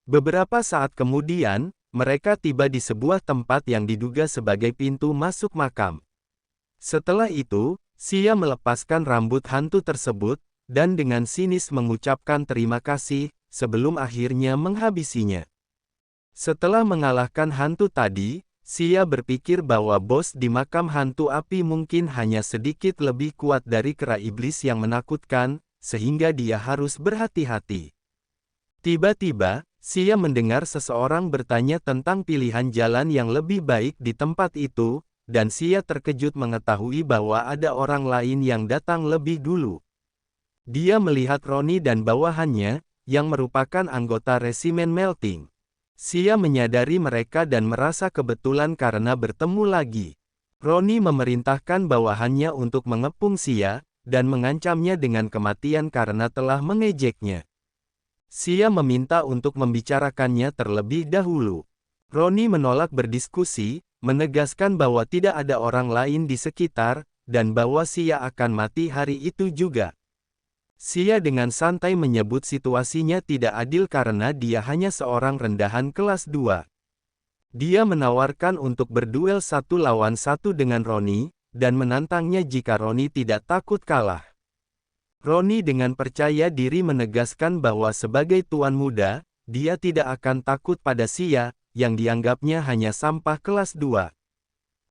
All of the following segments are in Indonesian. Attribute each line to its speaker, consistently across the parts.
Speaker 1: Beberapa saat kemudian, mereka tiba di sebuah tempat yang diduga sebagai pintu masuk makam. Setelah itu, Xia melepaskan rambut hantu tersebut, dan dengan sinis mengucapkan terima kasih, sebelum akhirnya menghabisinya. Setelah mengalahkan hantu tadi, Xia berpikir bahwa bos di makam hantu api mungkin hanya sedikit lebih kuat dari kera iblis yang menakutkan, sehingga dia harus berhati-hati. Tiba-tiba, Xia mendengar seseorang bertanya tentang pilihan jalan yang lebih baik di tempat itu, dan Xia terkejut mengetahui bahwa ada orang lain yang datang lebih dulu. Dia melihat Roni dan bawahannya, yang merupakan anggota resimen Melting. Xia menyadari mereka dan merasa kebetulan karena bertemu lagi. Roni memerintahkan bawahannya untuk mengepung Xia, dan mengancamnya dengan kematian karena telah mengejeknya. Xia meminta untuk membicarakannya terlebih dahulu. Roni menolak berdiskusi, menegaskan bahwa tidak ada orang lain di sekitar, dan bahwa Xia akan mati hari itu juga. Xia dengan santai menyebut situasinya tidak adil karena dia hanya seorang rendahan kelas 2. Dia menawarkan untuk berduel 1 lawan 1 dengan Roni, dan menantangnya jika Roni tidak takut kalah. Roni dengan percaya diri menegaskan bahwa sebagai tuan muda, dia tidak akan takut pada Xia, yang dianggapnya hanya sampah kelas 2.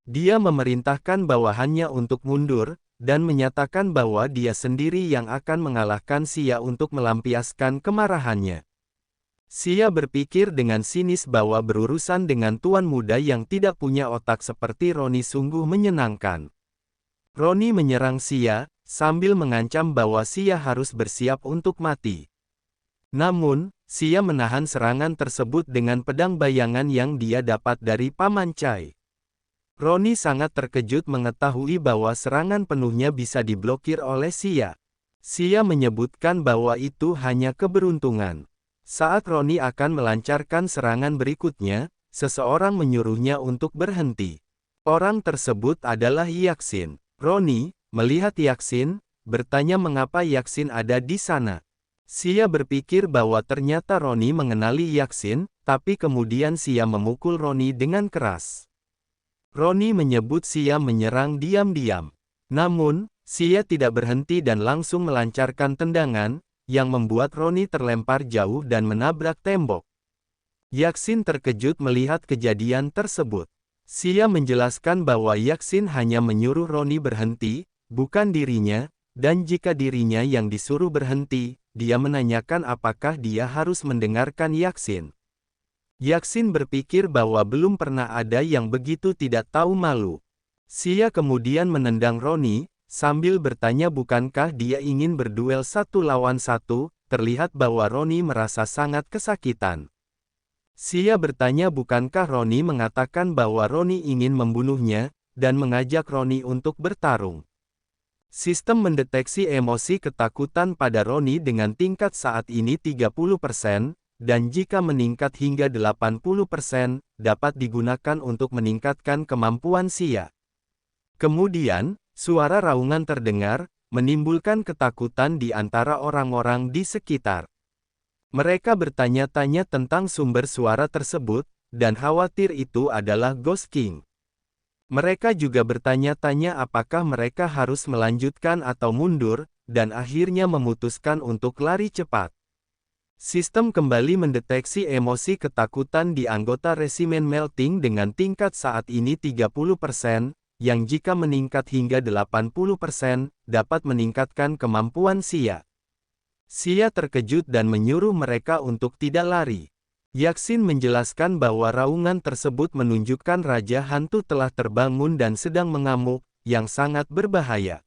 Speaker 1: Dia memerintahkan bawahannya untuk mundur, dan menyatakan bahwa dia sendiri yang akan mengalahkan Xia untuk melampiaskan kemarahannya. Xia berpikir dengan sinis bahwa berurusan dengan tuan muda yang tidak punya otak seperti Roni sungguh menyenangkan. Roni menyerang Xia, sambil mengancam bahwa Xia harus bersiap untuk mati. Namun, Xia menahan serangan tersebut dengan pedang bayangan yang dia dapat dari Paman Chai. Roni sangat terkejut mengetahui bahwa serangan penuhnya bisa diblokir oleh Xia. Xia menyebutkan bahwa itu hanya keberuntungan. Saat Roni akan melancarkan serangan berikutnya, seseorang menyuruhnya untuk berhenti. Orang tersebut adalah Yaxin. Roni, melihat Yaxin, bertanya mengapa Yaxin ada di sana. Xia berpikir bahwa ternyata Roni mengenali Yaxin, tapi kemudian Xia memukul Roni dengan keras. Roni menyebut Xia menyerang diam-diam. Namun, Xia tidak berhenti dan langsung melancarkan tendangan, yang membuat Roni terlempar jauh dan menabrak tembok. Yaxin terkejut melihat kejadian tersebut. Xia menjelaskan bahwa Yaxin hanya menyuruh Roni berhenti, bukan dirinya, dan jika dirinya yang disuruh berhenti, dia menanyakan apakah dia harus mendengarkan Yaxin. Yaxin berpikir bahwa belum pernah ada yang begitu tidak tahu malu. Xia kemudian menendang Roni, sambil bertanya bukankah dia ingin berduel 1 lawan 1, terlihat bahwa Roni merasa sangat kesakitan. Xia bertanya bukankah Roni mengatakan bahwa Roni ingin membunuhnya, dan mengajak Roni untuk bertarung. Sistem mendeteksi emosi ketakutan pada Roni dengan tingkat saat ini 30%, dan jika meningkat hingga 80%, dapat digunakan untuk meningkatkan kemampuan Xia. Kemudian, suara raungan terdengar, menimbulkan ketakutan di antara orang-orang di sekitar. Mereka bertanya-tanya tentang sumber suara tersebut, dan khawatir itu adalah Ghost King. Mereka juga bertanya-tanya apakah mereka harus melanjutkan atau mundur, dan akhirnya memutuskan untuk lari cepat. Sistem kembali mendeteksi emosi ketakutan di anggota resimen Melting dengan tingkat saat ini 30%, yang jika meningkat hingga 80%, dapat meningkatkan kemampuan Xia. Xia terkejut dan menyuruh mereka untuk tidak lari. Yaxin menjelaskan bahwa raungan tersebut menunjukkan Raja Hantu telah terbangun dan sedang mengamuk, yang sangat berbahaya.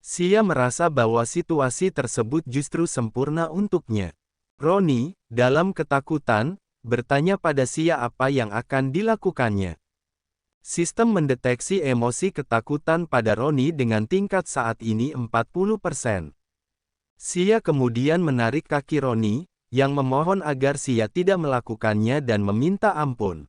Speaker 1: Xia merasa bahwa situasi tersebut justru sempurna untuknya. Roni, dalam ketakutan, bertanya pada Xia apa yang akan dilakukannya. Sistem mendeteksi emosi ketakutan pada Roni dengan tingkat saat ini 40%. Xia kemudian menarik kaki Roni, yang memohon agar Xia tidak melakukannya dan meminta ampun.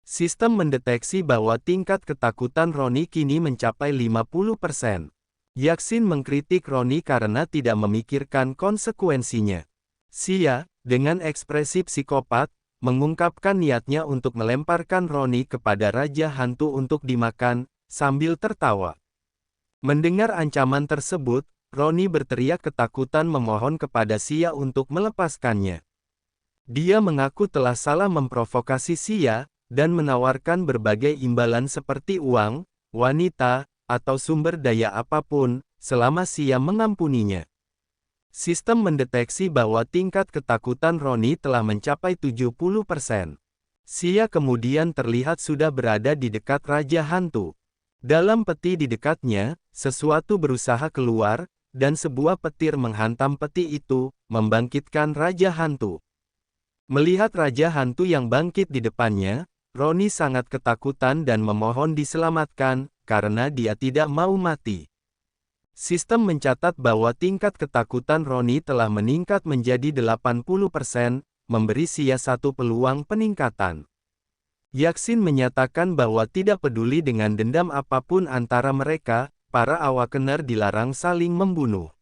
Speaker 1: Sistem mendeteksi bahwa tingkat ketakutan Roni kini mencapai 50%. Yaxin mengkritik Roni karena tidak memikirkan konsekuensinya. Xia, dengan ekspresi psikopat, mengungkapkan niatnya untuk melemparkan Ronnie kepada Raja Hantu untuk dimakan, sambil tertawa. Mendengar ancaman tersebut, Ronnie berteriak ketakutan memohon kepada Xia untuk melepaskannya. Dia mengaku telah salah memprovokasi Xia, dan menawarkan berbagai imbalan seperti uang, wanita, atau sumber daya apapun, selama Xia mengampuninya. Sistem mendeteksi bahwa tingkat ketakutan Ronnie telah mencapai 70%. Xia kemudian terlihat sudah berada di dekat Raja Hantu. Dalam peti di dekatnya, sesuatu berusaha keluar, dan sebuah petir menghantam peti itu, membangkitkan Raja Hantu. Melihat Raja Hantu yang bangkit di depannya, Ronnie sangat ketakutan dan memohon diselamatkan, karena dia tidak mau mati. Sistem mencatat bahwa tingkat ketakutan Ronnie telah meningkat menjadi 80%, memberi Xia satu peluang peningkatan. Yaxin menyatakan bahwa tidak peduli dengan dendam apapun antara mereka, para Awakener dilarang saling membunuh.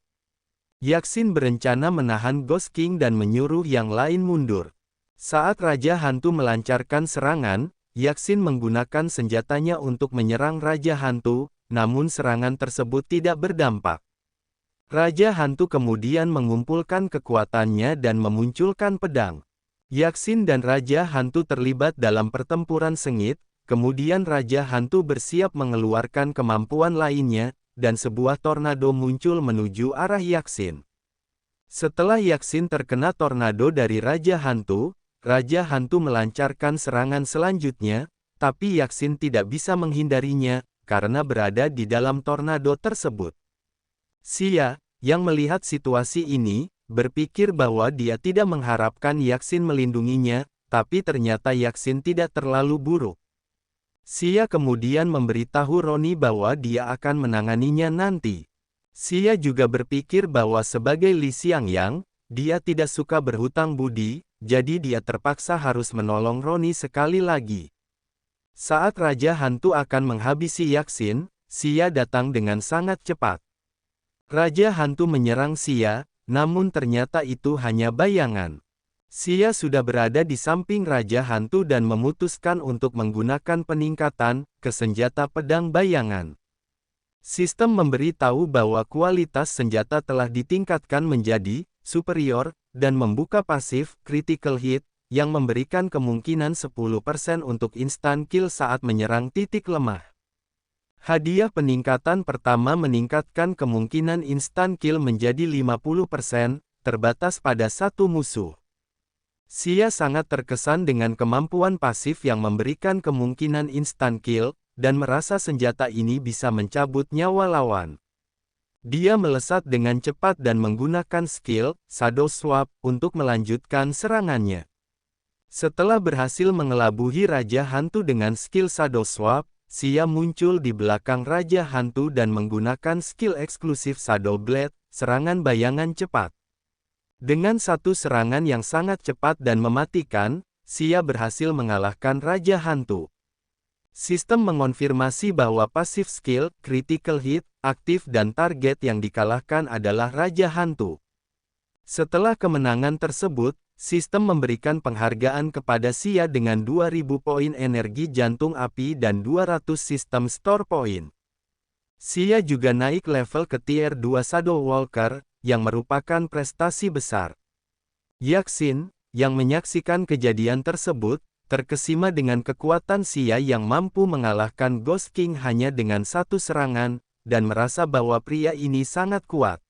Speaker 1: Yaxin berencana menahan Ghost King dan menyuruh yang lain mundur. Saat Raja Hantu melancarkan serangan, Yaxin menggunakan senjatanya untuk menyerang Raja Hantu, namun serangan tersebut tidak berdampak. Raja Hantu kemudian mengumpulkan kekuatannya dan memunculkan pedang. Yaxin dan Raja Hantu terlibat dalam pertempuran sengit, kemudian Raja Hantu bersiap mengeluarkan kemampuan lainnya, dan sebuah tornado muncul menuju arah Yaxin. Setelah Yaxin terkena tornado dari Raja Hantu melancarkan serangan selanjutnya, tapi Yaxin tidak bisa menghindarinya, karena berada di dalam tornado tersebut. Xia, yang melihat situasi ini, berpikir bahwa dia tidak mengharapkan Yaxin melindunginya, tapi ternyata Yaxin tidak terlalu buruk. Xia kemudian memberitahu Ronnie bahwa dia akan menanganinya nanti. Xia juga berpikir bahwa sebagai Li Xiangyang, dia tidak suka berhutang budi, jadi dia terpaksa harus menolong Ronnie sekali lagi. Saat Raja Hantu akan menghabisi Yaxin, Xia datang dengan sangat cepat. Raja Hantu menyerang Xia, namun ternyata itu hanya bayangan. Xia sudah berada di samping Raja Hantu dan memutuskan untuk menggunakan peningkatan ke senjata pedang bayangan. Sistem memberi tahu bahwa kualitas senjata telah ditingkatkan menjadi superior, dan membuka pasif critical hit, yang memberikan kemungkinan 10% untuk instant kill saat menyerang titik lemah. Hadiah peningkatan pertama meningkatkan kemungkinan instant kill menjadi 50%, terbatas pada satu musuh. Xia sangat terkesan dengan kemampuan pasif yang memberikan kemungkinan instant kill, dan merasa senjata ini bisa mencabut nyawa lawan. Dia melesat dengan cepat dan menggunakan skill Shadow Swap untuk melanjutkan serangannya. Setelah berhasil mengelabuhi Raja Hantu dengan skill Shadow Swap, Xia muncul di belakang Raja Hantu dan menggunakan skill eksklusif Shadow Blade, serangan bayangan cepat. Dengan satu serangan yang sangat cepat dan mematikan, Xia berhasil mengalahkan Raja Hantu. Sistem mengonfirmasi bahwa pasif skill, critical hit, aktif dan target yang dikalahkan adalah Raja Hantu. Setelah kemenangan tersebut, sistem memberikan penghargaan kepada Xia dengan 2000 poin energi jantung api dan 200 sistem store point. Xia juga naik level ke tier 2 Shadow Walker, yang merupakan prestasi besar. Yaxin, yang menyaksikan kejadian tersebut, terkesima dengan kekuatan Xia yang mampu mengalahkan Ghost King hanya dengan satu serangan, dan merasa bahwa pria ini sangat kuat.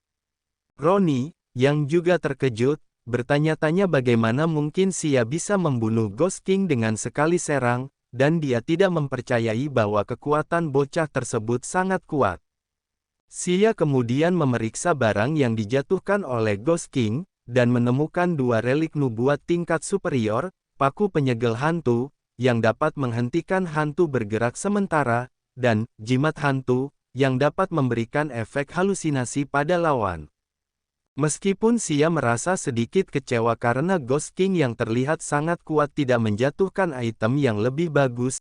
Speaker 1: Ronnie, yang juga terkejut, bertanya-tanya bagaimana mungkin Xia bisa membunuh Ghost King dengan sekali serang, dan dia tidak mempercayai bahwa kekuatan bocah tersebut sangat kuat. Xia kemudian memeriksa barang yang dijatuhkan oleh Ghost King, dan menemukan dua relik nubuat tingkat superior, paku penyegel hantu, yang dapat menghentikan hantu bergerak sementara, dan jimat hantu, yang dapat memberikan efek halusinasi pada lawan. Meskipun Xia merasa sedikit kecewa karena Ghost King yang terlihat sangat kuat tidak menjatuhkan item yang lebih bagus,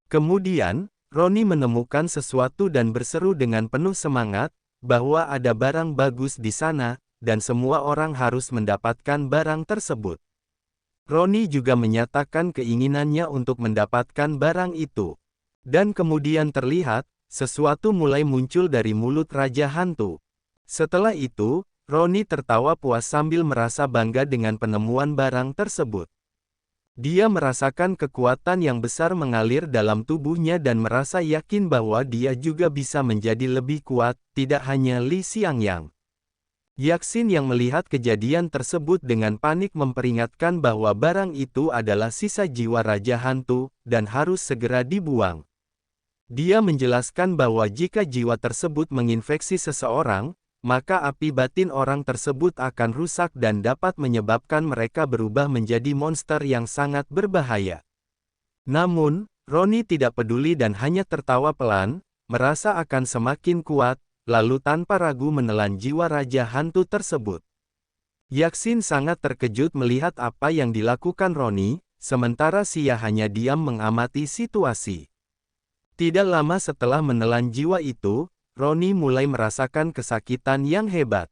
Speaker 1: kemudian, Ronnie menemukan sesuatu dan berseru dengan penuh semangat, bahwa ada barang bagus di sana, dan semua orang harus mendapatkan barang tersebut. Roni juga menyatakan keinginannya untuk mendapatkan barang itu. Dan kemudian terlihat, sesuatu mulai muncul dari mulut Raja Hantu. Setelah itu, Roni tertawa puas sambil merasa bangga dengan penemuan barang tersebut. Dia merasakan kekuatan yang besar mengalir dalam tubuhnya dan merasa yakin bahwa dia juga bisa menjadi lebih kuat, tidak hanya Li Xiangyang. Yaxin yang melihat kejadian tersebut dengan panik memperingatkan bahwa barang itu adalah sisa jiwa Raja Hantu, dan harus segera dibuang. Dia menjelaskan bahwa jika jiwa tersebut menginfeksi seseorang, maka api batin orang tersebut akan rusak dan dapat menyebabkan mereka berubah menjadi monster yang sangat berbahaya. Namun, Roni tidak peduli dan hanya tertawa pelan, merasa akan semakin kuat, lalu tanpa ragu menelan jiwa Raja Hantu tersebut. Yaxin sangat terkejut melihat apa yang dilakukan Roni, sementara Xia hanya diam mengamati situasi. Tidak lama setelah menelan jiwa itu, Roni mulai merasakan kesakitan yang hebat.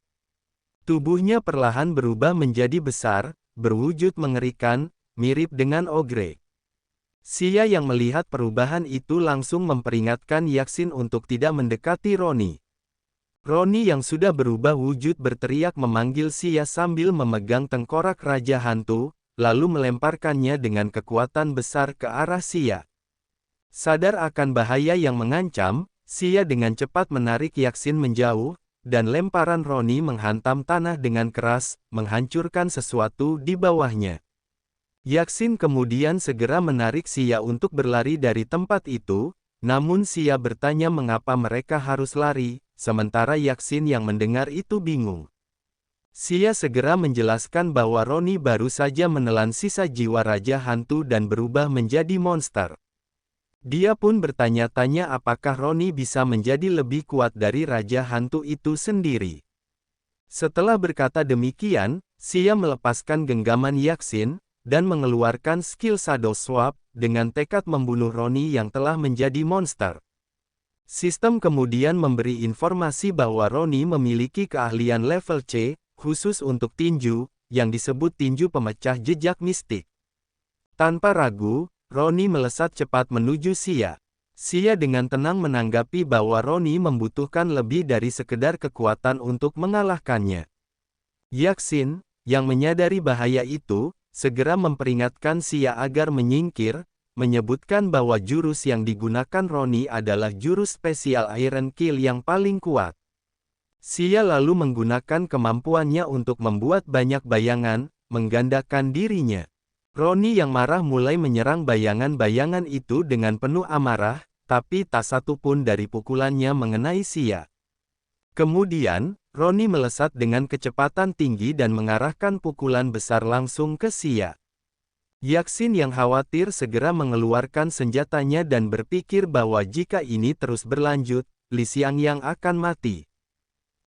Speaker 1: Tubuhnya perlahan berubah menjadi besar, berwujud mengerikan, mirip dengan ogre. Xia yang melihat perubahan itu langsung memperingatkan Yaxin untuk tidak mendekati Roni. Roni yang sudah berubah wujud berteriak memanggil Xia sambil memegang tengkorak Raja Hantu, lalu melemparkannya dengan kekuatan besar ke arah Xia. Sadar akan bahaya yang mengancam, Xia dengan cepat menarik Yaxin menjauh, dan lemparan Roni menghantam tanah dengan keras, menghancurkan sesuatu di bawahnya. Yaxin kemudian segera menarik Xia untuk berlari dari tempat itu, namun Xia bertanya mengapa mereka harus lari, sementara Yaxin yang mendengar itu bingung. Xia segera menjelaskan bahwa Roni baru saja menelan sisa jiwa Raja Hantu dan berubah menjadi monster. Dia pun bertanya-tanya apakah Roni bisa menjadi lebih kuat dari Raja Hantu itu sendiri. Setelah berkata demikian, Xia melepaskan genggaman Yaxin, dan mengeluarkan skill Shadow Swap, dengan tekad membunuh Roni yang telah menjadi monster. Sistem kemudian memberi informasi bahwa Roni memiliki keahlian level C, khusus untuk tinju, yang disebut tinju pemecah jejak mistik. Tanpa ragu, Roni melesat cepat menuju Xia. Xia dengan tenang menanggapi bahwa Roni membutuhkan lebih dari sekedar kekuatan untuk mengalahkannya. Yaxin, yang menyadari bahaya itu, segera memperingatkan Xia agar menyingkir, menyebutkan bahwa jurus yang digunakan Roni adalah jurus spesial Iron Kill yang paling kuat. Xia lalu menggunakan kemampuannya untuk membuat banyak bayangan, menggandakan dirinya. Roni yang marah mulai menyerang bayangan-bayangan itu dengan penuh amarah, tapi tak satu pun dari pukulannya mengenai Xia. Kemudian, Roni melesat dengan kecepatan tinggi dan mengarahkan pukulan besar langsung ke Xia. Yaxin yang khawatir segera mengeluarkan senjatanya dan berpikir bahwa jika ini terus berlanjut, Li Xiangyang akan mati.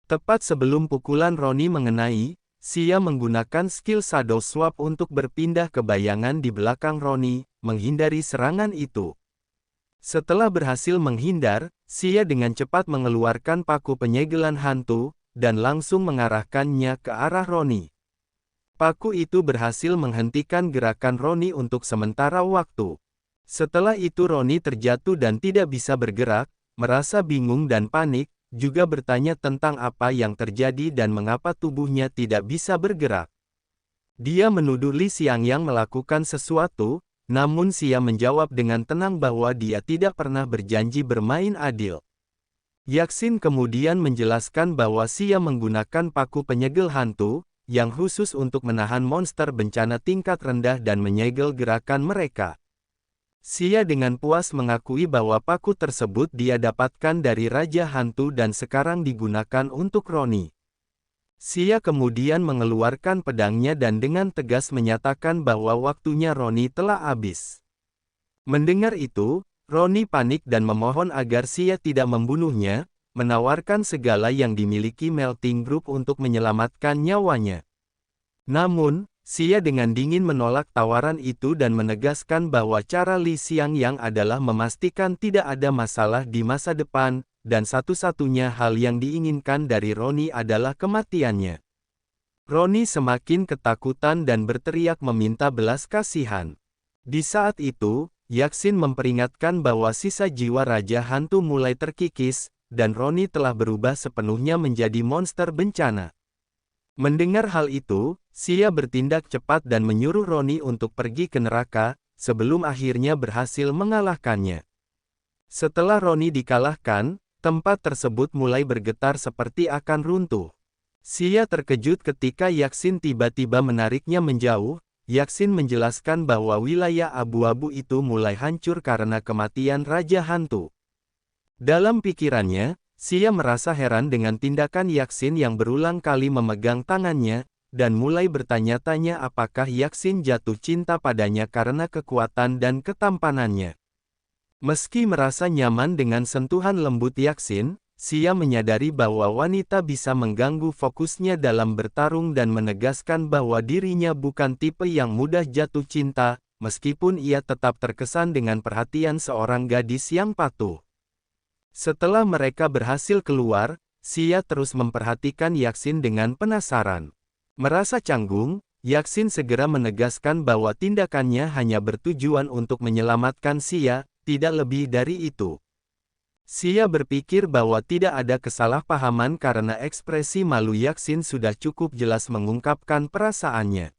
Speaker 1: Tepat sebelum pukulan Roni mengenai, Xia menggunakan skill Shadow Swap untuk berpindah ke bayangan di belakang Roni, menghindari serangan itu. Setelah berhasil menghindar, Xia dengan cepat mengeluarkan paku penyegelan hantu, dan langsung mengarahkannya ke arah Roni. Paku itu berhasil menghentikan gerakan Roni untuk sementara waktu. Setelah itu Roni terjatuh dan tidak bisa bergerak, merasa bingung dan panik, juga bertanya tentang apa yang terjadi dan mengapa tubuhnya tidak bisa bergerak. Dia menuduh Li Xiangyang melakukan sesuatu, namun Xia menjawab dengan tenang bahwa dia tidak pernah berjanji bermain adil. Yaxin kemudian menjelaskan bahwa Xia menggunakan paku penyegel hantu, yang khusus untuk menahan monster bencana tingkat rendah dan menyegel gerakan mereka. Xia dengan puas mengakui bahwa paku tersebut dia dapatkan dari Raja Hantu dan sekarang digunakan untuk Roni. Xia kemudian mengeluarkan pedangnya dan dengan tegas menyatakan bahwa waktunya Roni telah habis. Mendengar itu, Roni panik dan memohon agar Xia tidak membunuhnya, menawarkan segala yang dimiliki Melting Group untuk menyelamatkan nyawanya. Namun, Xia dengan dingin menolak tawaran itu dan menegaskan bahwa cara Li Xiangyang adalah memastikan tidak ada masalah di masa depan, dan satu-satunya hal yang diinginkan dari Roni adalah kematiannya. Roni semakin ketakutan dan berteriak meminta belas kasihan. Di saat itu, Yaksin memperingatkan bahwa sisa jiwa Raja Hantu mulai terkikis, dan Roni telah berubah sepenuhnya menjadi monster bencana. Mendengar hal itu, Xia bertindak cepat dan menyuruh Roni untuk pergi ke neraka, sebelum akhirnya berhasil mengalahkannya. Setelah Roni dikalahkan, tempat tersebut mulai bergetar seperti akan runtuh. Xia terkejut ketika Yaksin tiba-tiba menariknya menjauh. Yaksin menjelaskan bahwa wilayah abu-abu itu mulai hancur karena kematian Raja Hantu. Dalam pikirannya, Xia merasa heran dengan tindakan Yaksin yang berulang kali memegang tangannya, dan mulai bertanya-tanya apakah Yaksin jatuh cinta padanya karena kekuatan dan ketampanannya. Meski merasa nyaman dengan sentuhan lembut Yaksin, Xia menyadari bahwa wanita bisa mengganggu fokusnya dalam bertarung dan menegaskan bahwa dirinya bukan tipe yang mudah jatuh cinta, meskipun ia tetap terkesan dengan perhatian seorang gadis yang patuh. Setelah mereka berhasil keluar, Xia terus memperhatikan Yaksin dengan penasaran. Merasa canggung, Yaksin segera menegaskan bahwa tindakannya hanya bertujuan untuk menyelamatkan Xia, tidak lebih dari itu. Xia berpikir bahwa tidak ada kesalahpahaman karena ekspresi malu Yaksin sudah cukup jelas mengungkapkan perasaannya.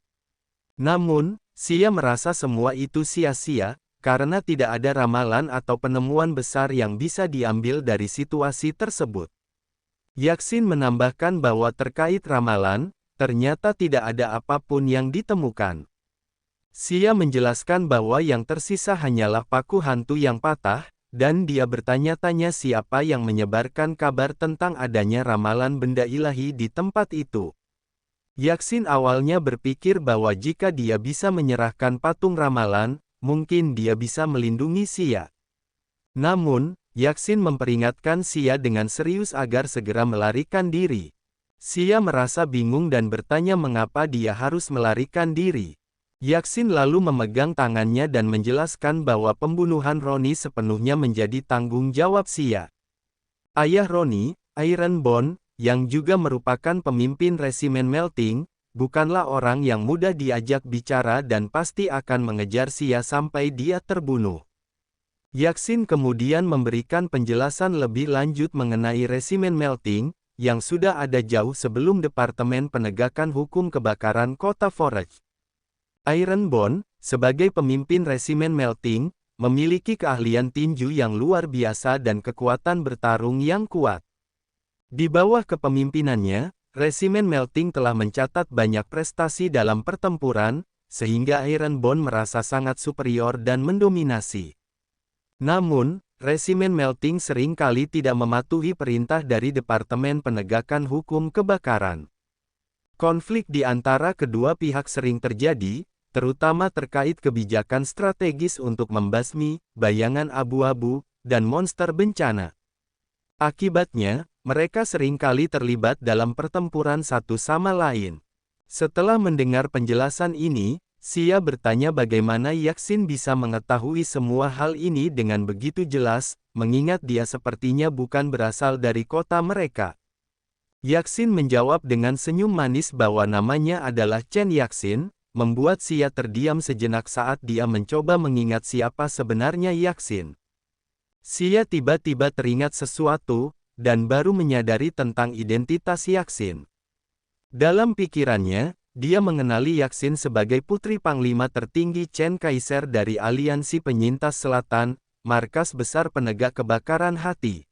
Speaker 1: Namun, Xia merasa semua itu sia-sia, karena tidak ada ramalan atau penemuan besar yang bisa diambil dari situasi tersebut. Yaksin menambahkan bahwa terkait ramalan, ternyata tidak ada apapun yang ditemukan. Xia menjelaskan bahwa yang tersisa hanyalah paku hantu yang patah, dan dia bertanya-tanya siapa yang menyebarkan kabar tentang adanya ramalan benda ilahi di tempat itu. Yaksin awalnya berpikir bahwa jika dia bisa menyerahkan patung ramalan, mungkin dia bisa melindungi Xia. Namun, Yaksin memperingatkan Xia dengan serius agar segera melarikan diri. Xia merasa bingung dan bertanya mengapa dia harus melarikan diri. Yaksin lalu memegang tangannya dan menjelaskan bahwa pembunuhan Roni sepenuhnya menjadi tanggung jawab Xia. Ayah Roni, Iron Bone, yang juga merupakan pemimpin resimen Melting, bukanlah orang yang mudah diajak bicara dan pasti akan mengejar Xia sampai dia terbunuh. Yaksin kemudian memberikan penjelasan lebih lanjut mengenai resimen Melting, yang sudah ada jauh sebelum Departemen Penegakan Hukum Kebakaran Kota Forge. Iron Bone, sebagai pemimpin resimen Melting, memiliki keahlian tinju yang luar biasa dan kekuatan bertarung yang kuat. Di bawah kepemimpinannya, resimen Melting telah mencatat banyak prestasi dalam pertempuran, sehingga Iron Bone merasa sangat superior dan mendominasi. Namun, resimen Melting sering kali tidak mematuhi perintah dari Departemen Penegakan Hukum Kebakaran. Konflik di antara kedua pihak sering terjadi, terutama terkait kebijakan strategis untuk membasmi bayangan abu-abu dan monster bencana. Akibatnya, mereka seringkali terlibat dalam pertempuran satu sama lain. Setelah mendengar penjelasan ini, Xia bertanya bagaimana Yaksin bisa mengetahui semua hal ini dengan begitu jelas, mengingat dia sepertinya bukan berasal dari kota mereka. Yaksin menjawab dengan senyum manis bahwa namanya adalah Chen Yaksin, membuat Xia terdiam sejenak saat dia mencoba mengingat siapa sebenarnya Yaksin. Xia tiba-tiba teringat sesuatu, dan baru menyadari tentang identitas Yaksin. Dalam pikirannya, dia mengenali Yaksin sebagai putri panglima tertinggi Chen Kaiser dari Aliansi Penyintas Selatan, markas besar penegak kebakaran hati.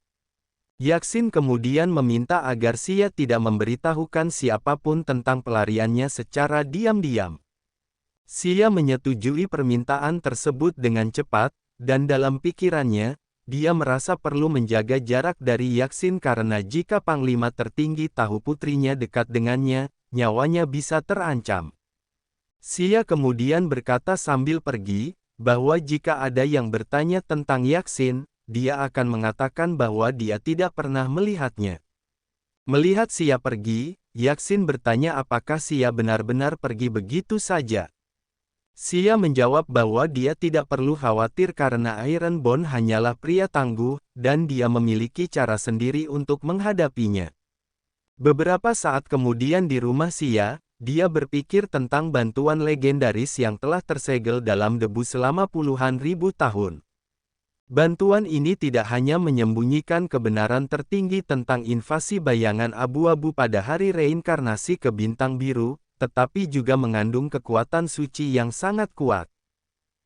Speaker 1: Yaksin kemudian meminta agar Xia tidak memberitahukan siapapun tentang pelariannya secara diam-diam. Xia menyetujui permintaan tersebut dengan cepat, dan dalam pikirannya, dia merasa perlu menjaga jarak dari Yaksin karena jika Panglima tertinggi tahu putrinya dekat dengannya, nyawanya bisa terancam. Xia kemudian berkata sambil pergi, bahwa jika ada yang bertanya tentang Yaksin, dia akan mengatakan bahwa dia tidak pernah melihatnya. Melihat Xia pergi, Yaksin bertanya apakah Xia benar-benar pergi begitu saja. Xia menjawab bahwa dia tidak perlu khawatir karena Iron Bone hanyalah pria tangguh, dan dia memiliki cara sendiri untuk menghadapinya. Beberapa saat kemudian di rumah Xia, Dia berpikir tentang bantuan legendaris yang telah tersegel dalam debu selama puluhan ribu tahun. Bantuan ini tidak hanya menyembunyikan kebenaran tertinggi tentang invasi bayangan abu-abu pada hari reinkarnasi ke bintang biru, tetapi juga mengandung kekuatan suci yang sangat kuat.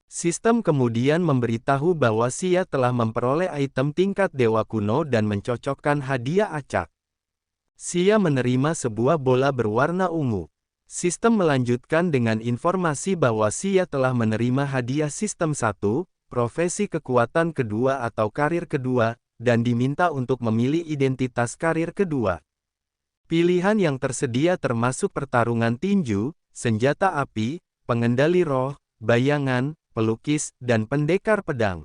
Speaker 1: Sistem kemudian memberitahu bahwa Xia telah memperoleh item tingkat dewa kuno dan mencocokkan hadiah acak. Xia menerima sebuah bola berwarna ungu. Sistem melanjutkan dengan informasi bahwa Xia telah menerima hadiah sistem 1, profesi kekuatan kedua atau karir kedua, dan diminta untuk memilih identitas karir kedua. Pilihan yang tersedia termasuk pertarungan tinju, senjata api, pengendali roh, bayangan, pelukis, dan pendekar pedang.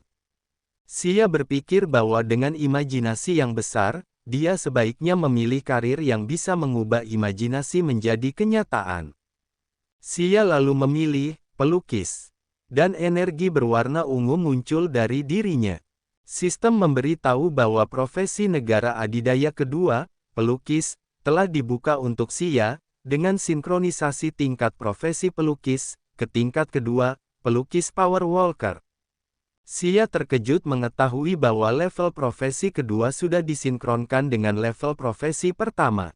Speaker 1: Xia berpikir bahwa dengan imajinasi yang besar, dia sebaiknya memilih karir yang bisa mengubah imajinasi menjadi kenyataan. Xia lalu memilih pelukis, dan energi berwarna ungu muncul dari dirinya. Sistem memberi tahu bahwa profesi negara adidaya kedua, pelukis, telah dibuka untuk Xia, dengan sinkronisasi tingkat profesi pelukis ke tingkat kedua, pelukis Power Walker. Xia terkejut mengetahui bahwa level profesi kedua sudah disinkronkan dengan level profesi pertama.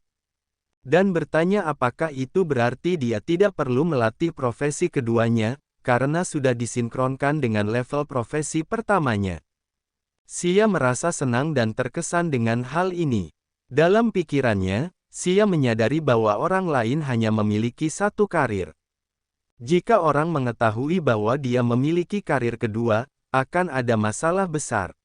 Speaker 1: Dan bertanya apakah itu berarti dia tidak perlu melatih profesi keduanya, karena sudah disinkronkan dengan level profesi pertamanya. Xia merasa senang dan terkesan dengan hal ini. Dalam pikirannya, Xia menyadari bahwa orang lain hanya memiliki satu karir. Jika orang mengetahui bahwa dia memiliki karir kedua, akan ada masalah besar.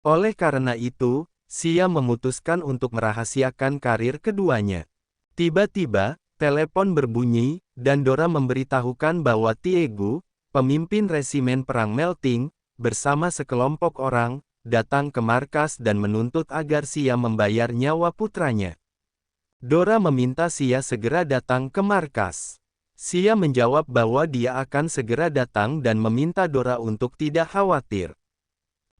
Speaker 1: Oleh karena itu, Xia memutuskan untuk merahasiakan karir keduanya. Tiba-tiba, telepon berbunyi, dan Dora memberitahukan bahwa Tiegu, pemimpin resimen perang Melting, bersama sekelompok orang, datang ke markas dan menuntut agar Xia membayar nyawa putranya. Dora meminta Xia segera datang ke markas. Xia menjawab bahwa dia akan segera datang dan meminta Dora untuk tidak khawatir.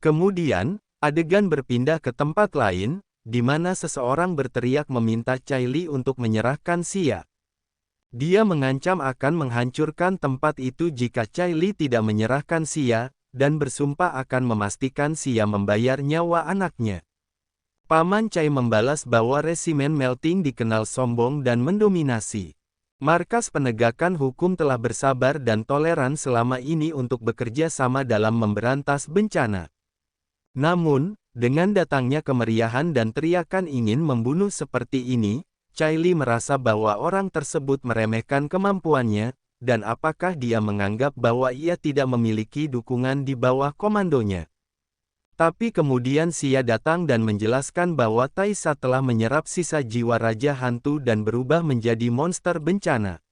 Speaker 1: Kemudian, adegan berpindah ke tempat lain, di mana seseorang berteriak meminta Caili untuk menyerahkan Xia. Dia mengancam akan menghancurkan tempat itu jika Caili tidak menyerahkan Xia, dan bersumpah akan memastikan Xia membayar nyawa anaknya. Paman Cai membalas bahwa resimen Melting dikenal sombong dan mendominasi. Markas penegakan hukum telah bersabar dan toleran selama ini untuk bekerja sama dalam memberantas bencana. Namun, dengan datangnya kemeriahan dan teriakan ingin membunuh seperti ini, Caili merasa bahwa orang tersebut meremehkan kemampuannya, dan apakah dia menganggap bahwa ia tidak memiliki dukungan di bawah komandonya. Tapi kemudian Xia datang dan menjelaskan bahwa Taisa telah menyerap sisa jiwa Raja Hantu dan berubah menjadi monster bencana.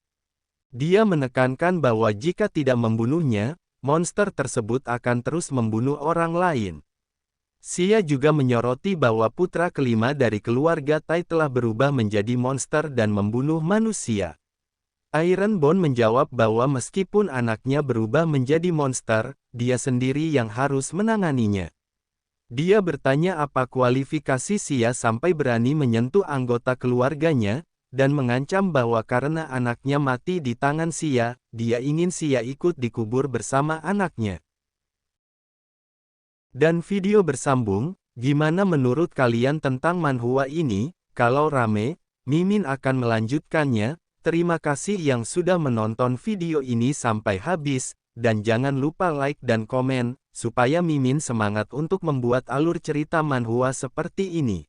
Speaker 1: Dia menekankan bahwa jika tidak membunuhnya, monster tersebut akan terus membunuh orang lain. Xia juga menyoroti bahwa putra kelima dari keluarga Tai telah berubah menjadi monster dan membunuh manusia. Ironbone menjawab bahwa meskipun anaknya berubah menjadi monster, dia sendiri yang harus menanganinya. Dia bertanya apa kualifikasi Xia sampai berani menyentuh anggota keluarganya, dan mengancam bahwa karena anaknya mati di tangan Xia, dia ingin Xia ikut dikubur bersama anaknya. Dan video bersambung, gimana menurut kalian tentang manhwa ini? Kalau rame, Mimin akan melanjutkannya. Terima kasih yang sudah menonton video ini sampai habis, dan jangan lupa like dan komen, supaya Mimin semangat untuk membuat alur cerita manhwa seperti ini.